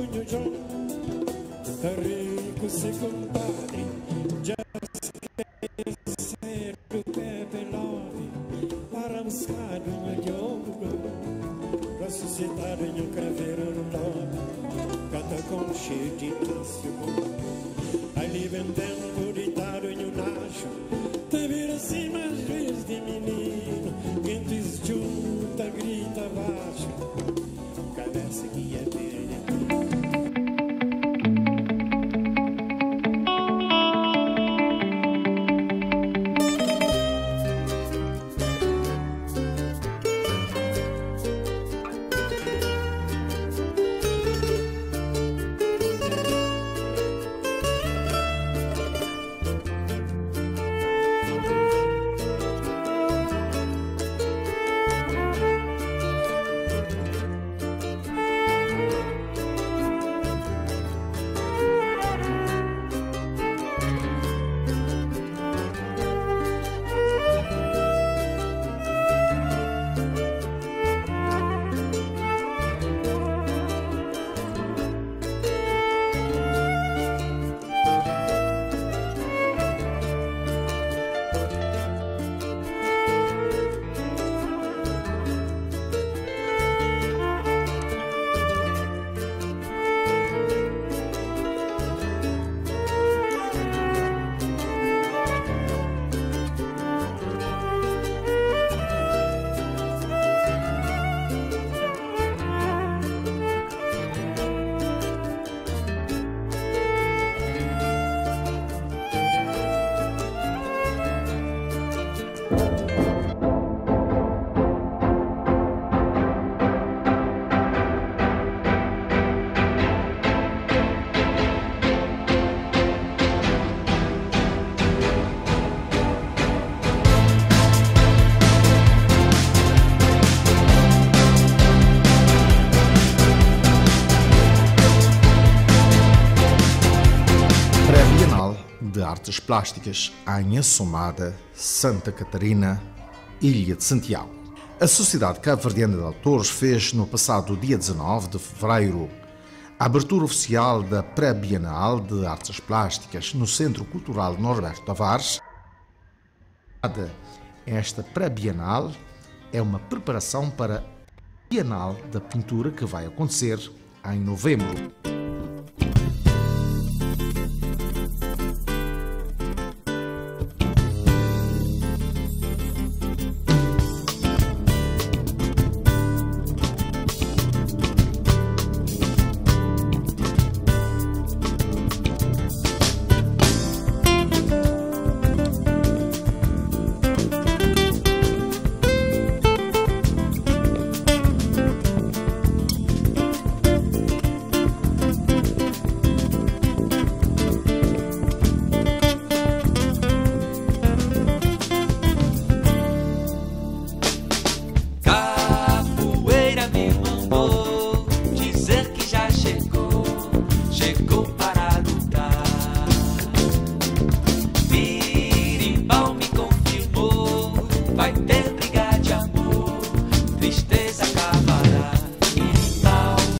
cunho João, tá rico se compadre, já se quer ser do Pepe Love, para buscar um jogo, pra suscitar um craveiro no nome, cada com cheio de tácio, ali vendendo ditado em um nacho, te vira assim mais vezes de menino, quentes junta, grita abaixo, cabeça que é perda. de Artes Plásticas em Assomada, Santa Catarina, Ilha de Santiago. A Sociedade Cabo-Verdiana de Autores fez no passado dia 19 de fevereiro a abertura oficial da Pré-Bienal de Artes Plásticas no Centro Cultural Norberto Tavares. Esta Pré-Bienal é uma preparação para a Bienal da Pintura que vai acontecer em novembro.